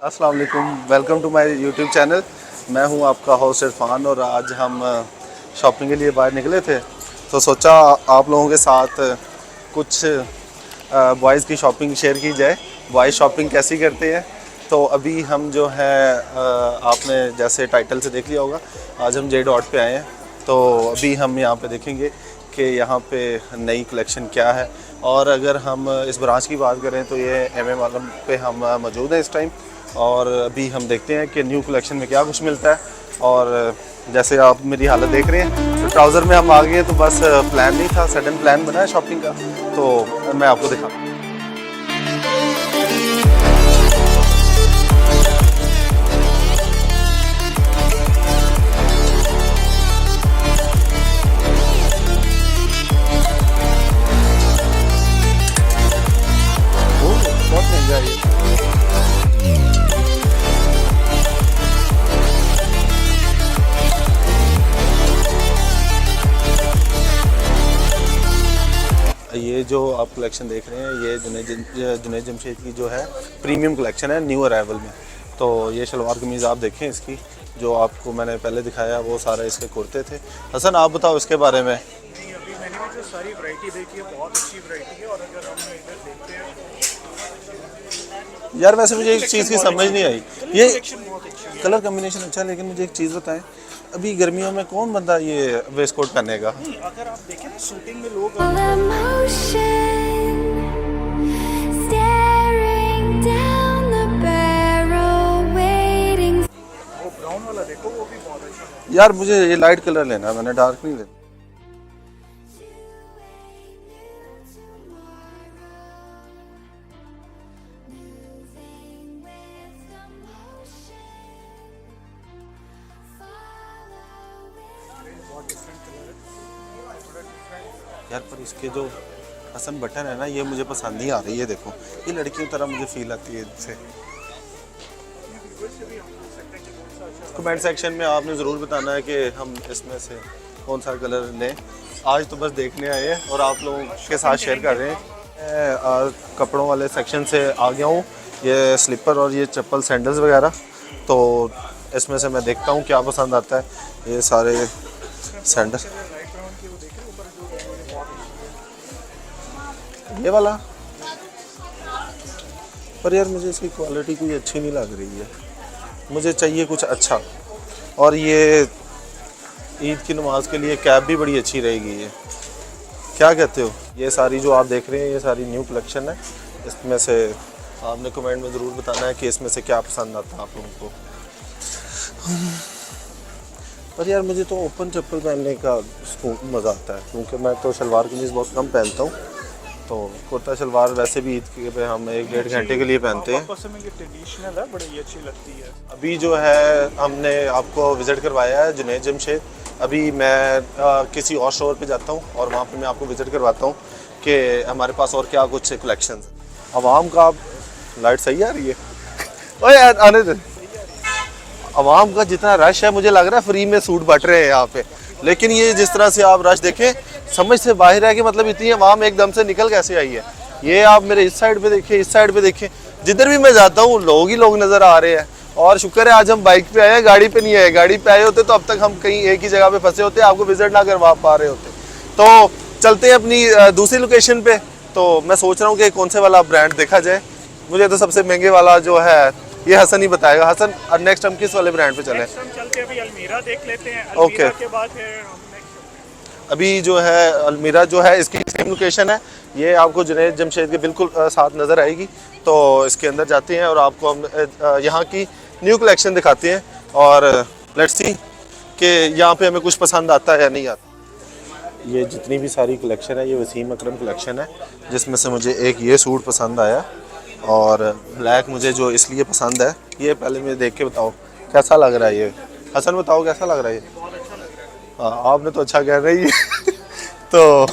अस्सलाम वालेकुम, welcome to my YouTube channel. मैं हूं आपका होस्ट इरफान और आज हम शॉपिंग के लिए बाहर निकले थे तो सोचा आप लोगों के साथ कुछ बॉयज़ की शॉपिंग शेयर की जाए। बॉयज़ शॉपिंग कैसी करते हैं। तो अभी हम जो है आपने जैसे टाइटल से देख लिया होगा, आज हम जे डॉट पे आए हैं। तो अभी हम यहाँ पे देखेंगे कि यहाँ पे नई कलेक्शन क्या है। और अगर हम इस ब्रांच की बात करें तो ये MM आलम पे हम मौजूद हैं इस टाइम। और अभी हम देखते हैं कि न्यू कलेक्शन में क्या कुछ मिलता है। और जैसे आप मेरी हालत देख रहे हैं तो ट्राउज़र में हम आ गए, तो बस प्लान नहीं था, सडन प्लान बना है शॉपिंग का। तो मैं आपको दिखाऊँ। बहुत महंगा है ये। ये जो आप कलेक्शन देख रहे हैं ये जुनैद जमशेद की जो है प्रीमियम कलेक्शन है, न्यू अराइवल में। तो ये शलवार कमीज़ आप देखें इसकी, जो आपको मैंने पहले दिखाया वो सारे इसके कुर्ते थे। हसन आप बताओ इसके बारे में। नहीं, अभी मैंने भी जो सारी वैरायटी देखी है बहुत अच्छी वैरायटी है। और अगर हम इधर देखते हैं यार वैसे मुझे एक चीज़ की समझ नहीं आई, ये कलेक्शन बहुत अच्छी है। कलर कम्बिनेशन अच्छा है, लेकिन मुझे एक चीज़ बताएं, अभी गर्मियों में कौन बंदा ये वेस्ट कोट पहनेगा। नहीं, अगर आप देखें ना शूटिंग में लोग Emotion staring down the barrel, waiting. वो ब्राउन वाला देखो, वो भी बहुत अच्छा है। यार मुझे ये लाइट कलर लेना है, मैंने डार्क नहीं लेना। बहुत डिफरेंट कलर है, थोड़ा डिफरेंट। यार पर इसके जो हसन बटन है ना, ये मुझे पसंद नहीं आ रही है। देखो ये लड़कियों की तरह मुझे फील आती है इससे। कमेंट सेक्शन में आपने ज़रूर बताना है कि हम इसमें से कौन सा कलर लें। आज तो बस देखने आए हैं और आप लोगों के साथ शेयर कर रहे हैं। मैं कपड़ों वाले सेक्शन से आ गया हूँ, ये स्लीपर और ये चप्पल सैंडल्स वगैरह। तो इसमें से मैं देखता हूँ क्या पसंद आता है। ये सारे सैंडल, लाइट ब्राउन की वो देखें ऊपर जो मुझे बहुत अच्छी है। ये वाला, पर यार मुझे इसकी क्वालिटी कोई अच्छी नहीं लग रही है, मुझे चाहिए कुछ अच्छा। और ये ईद की नमाज के लिए कैप भी बड़ी अच्छी रहेगी, ये क्या कहते हो। ये सारी जो आप देख रहे हैं ये सारी न्यू कलेक्शन है। इसमें से आपने कमेंट में ज़रूर बताना है कि इसमें से क्या पसंद आता है आप लोगों को। पर यार मुझे तो ओपन चप्पल पहनने का मज़ा आता है, क्योंकि मैं तो शलवार कमीज़ बहुत कम पहनता हूँ। तो कुर्ता शलवार वैसे भी ईद के पे हम 1-1.5 घंटे के लिए पहनते हैं। पसंद है, ट्रेडिशनल है, बड़ी अच्छी लगती है। अभी जो है हमने आपको विज़िट करवाया है जुनैद जमशेद। अभी मैं किसी और स्टोर पे जाता हूँ और वहाँ पे मैं आपको विज़िट करवाता हूँ कि हमारे पास और क्या कुछ कलेक्शन है। आवाम का लाइट सही आ रही है। ओए यार आने दे। आवाम का जितना रश है मुझे लग रहा है फ्री में सूट बट रहे हैं यहाँ पे। लेकिन ये जिस तरह से आप रश देखें, समझ से बाहर है कि मतलब इतनी आवाम एकदम से निकल कैसे आई है। ये आप मेरे इस साइड पे देखें, इस साइड पे देखें, जिधर भी मैं जाता हूँ लोग ही लोग नज़र आ रहे हैं। और शुक्र है आज हम बाइक पे आए हैं, गाड़ी पे नहीं आए। गाड़ी पे आए होते तो अब तक हम कहीं एक ही जगह पे फंसे होते, आपको विजिट ना करवा पा रहे होते। तो चलते हैं अपनी दूसरी लोकेशन पे। तो मैं सोच रहा हूँ कि कौन से वाला ब्रांड देखा जाए। मुझे तो सबसे महंगे वाला जो है ये हसन ही बताएगा। हसन, नेक्स्ट हम किस वाले ब्रांड पे चलें। नेक्स्ट हम चलते हैं, अभी अलमीरा देख लेते हैं। ओके। अलमीरा के बाद फिर हम नेक्स्ट अभी जो है अलमीरा जो है इसकी सेम लोकेशन है, ये आपको जुनैद जमशेद के बिल्कुल साथ नज़र आएगी। तो इसके अंदर जाते हैं और आपको हम यहाँ की न्यू कलेक्शन दिखाते हैं और लेट्स सी कि यहाँ पे हमें कुछ पसंद आता है या नहीं आता। ये जितनी भी सारी कलेक्शन है ये वसीम अकरम कलेक्शन है, जिसमें से मुझे एक ये सूट पसंद आया और ब्लैक मुझे जो इसलिए पसंद है, ये पहले मुझे देख के बताओ कैसा लग रहा है। ये हसन बताओ कैसा लग रहा है ये। हाँ आपने तो अच्छा कह रही है। तो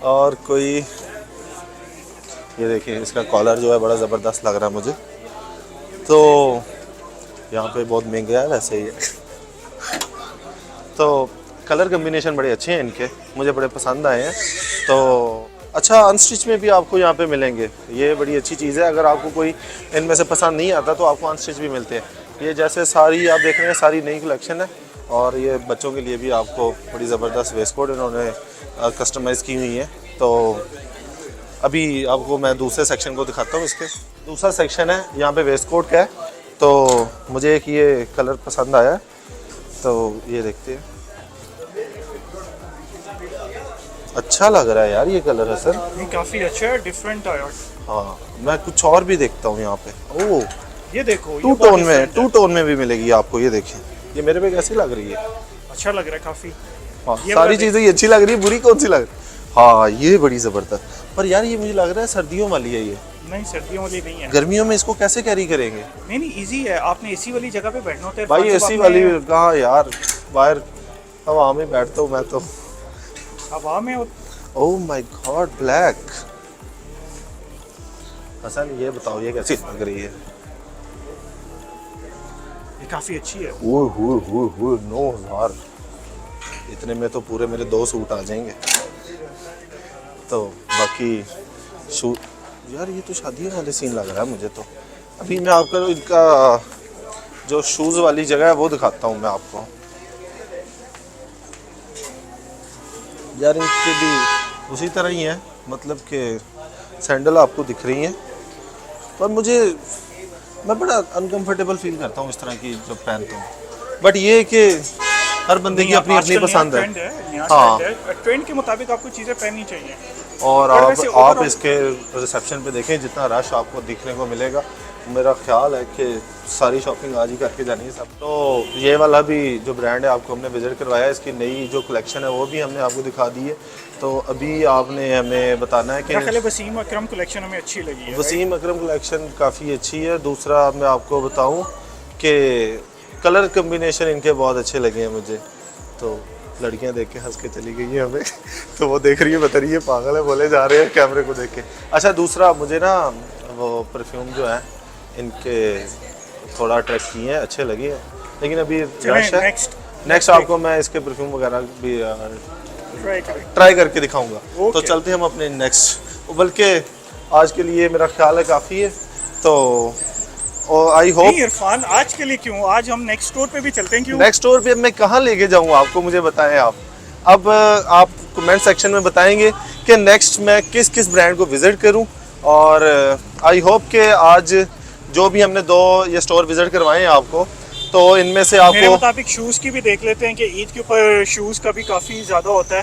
और कोई ये देखिए, इसका कॉलर जो है बड़ा ज़बरदस्त लग रहा है मुझे। तो यहाँ पे बहुत महंगा है वैसे ही है। तो कलर कम्बिनेशन बड़े अच्छे हैं इनके, मुझे बड़े पसंद आए हैं। तो अच्छा, अनस्टिच में भी आपको यहाँ पे मिलेंगे, ये बड़ी अच्छी चीज़ है। अगर आपको कोई इनमें से पसंद नहीं आता तो आपको अनस्टिच भी मिलते हैं। ये जैसे सारी आप देख रहे हैं, सारी नई कलेक्शन है। और ये बच्चों के लिए भी आपको बड़ी ज़बरदस्त वेस्ट कोट इन्होंने कस्टमाइज़ की हुई है। तो अभी आपको मैं दूसरे सेक्शन को दिखाता हूँ। इसके दूसरा सेक्शन है, यहाँ पे वेस्ट कोट का है। तो मुझे एक ये कलर पसंद आया है, तो ये देखते हैं। अच्छा लग रहा है यार ये कलर है सर। ये काफ़ी अच्छा है, डिफरेंट आया। हाँ, मैं कुछ और भी देखता हूँ यहाँ पे। ओह, ये देखो, टू टोन में, टू टोन में भी मिलेगी आपको। ये देखिए, ये मेरे पे कैसी लग रही है। अच्छा लग रहा है काफ़ी। हाँ, ये सारी वाला चीज़ें ये अच्छी लग रही है, बुरी कौन सी लग रही है। हाँ, ये बड़ी ज़बरदस्त। पर यार ये मुझे लग रहा है सर्दियों वाली है ये। नहीं, सर्दियों वाली नहीं है। गर्मियों में इसको कैसे कैरी करेंगे? नहीं नहीं, इजी है। आपने एसी वाली जगह पे बैठना होता है भाई जब एसी आपने वाली कहाँ यार, बाहर हवा में बैठता हूँ मैं तो। हवा में। Oh my god, black. Hasan ये बताओ ये कैसी लग रही है? ये काफ़ी अच्छी है। ओह 9,000, इतने में तो पूरे मेरे 2 सूट आ जाएंगे। तो बाकी शू यार, ये तो शादियों वाले सीन लग रहा है मुझे तो। अभी मैं आपको इनका जो शूज़ वाली जगह है वो दिखाता हूँ मैं आपको। यार इनके भी उसी तरह ही है, मतलब कि सैंडल आपको दिख रही हैं। पर मैं बड़ा अनकंफर्टेबल फील करता हूँ इस तरह की जब पहनता हूँ। बट ये कि हर बंदे की अपनी अपनी पसंद है। हाँ, ट्रेंड के मुताबिक आपको चीज़ें पहननी चाहिए। और और वैसे आप overall- इसके रिसेप्शन पे देखें, जितना रश आपको दिखने को मिलेगा, मेरा ख्याल है कि सारी शॉपिंग आज ही करके जानी है सब। तो ये वाला भी जो ब्रांड है आपको हमने विज़िट करवाया है, इसकी नई जो कलेक्शन है वो भी हमने आपको दिखा दी है। तो अभी आपने हमें बताना है कि मेरा ख्याल है वसीम अकरम कलेक्शन हमें अच्छी लगी है। वसीम अकरम कलेक्शन काफ़ी अच्छी है। दूसरा मैं आपको बताऊं कि कलर कम्बिनेशन इनके बहुत अच्छे लगे हैं मुझे। तो लड़कियां देख के हंस के चली गई हैं हमें तो वो देख रही है, बता रही है पागल है, बोले जा रहे हैं कैमरे को देख के। अच्छा, दूसरा मुझे ना वो परफ्यूम जो है इनके थोड़ा अट्रैक्ट किए हैं, अच्छे लगे हैं, लेकिन अभी रश है। नेक्स्ट आपको मैं इसके परफ्यूम वगैरह भी ट्राई करके दिखाऊंगा। तो चलते हैं हम अपने नेक्स्ट, बल्कि आज के लिए मेरा ख्याल है काफ़ी है। तो आई होप इरफान, आज के लिए क्यों, आज हम नेक्स्ट स्टोर पे भी चलते हैं। क्यों? नेक्स्ट स्टोर पे मैं कहाँ लेके जाऊँ आपको, मुझे बताएं आप। अब आप कमेंट सेक्शन में बताएंगे कि नेक्स्ट मैं किस किस ब्रांड को विज़िट करूँ। और आई होप कि आज जो भी हमने 2 ये स्टोर विज़िट करवाए हैं आपको, तो इनमें से मेरे आपको मुताबिक शूज़ की भी देख लेते हैं कि ईद के ऊपर शूज़ का भी काफ़ी ज़्यादा होता है।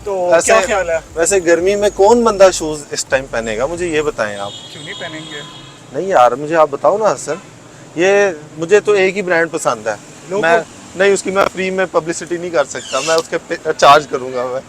तो क्या ख्याल है? वैसे गर्मी में कौन बंदा शूज़ इस टाइम पहनेगा, मुझे ये बताएं आप। क्यों नहीं पहनेंगे? नहीं यार, मुझे आप बताओ ना सर। ये मुझे तो एक ही ब्रांड पसंद है। मैं नहीं, उसकी मैं फ्री में पब्लिसिटी नहीं कर सकता, मैं उसके चार्ज करूंगा मैं।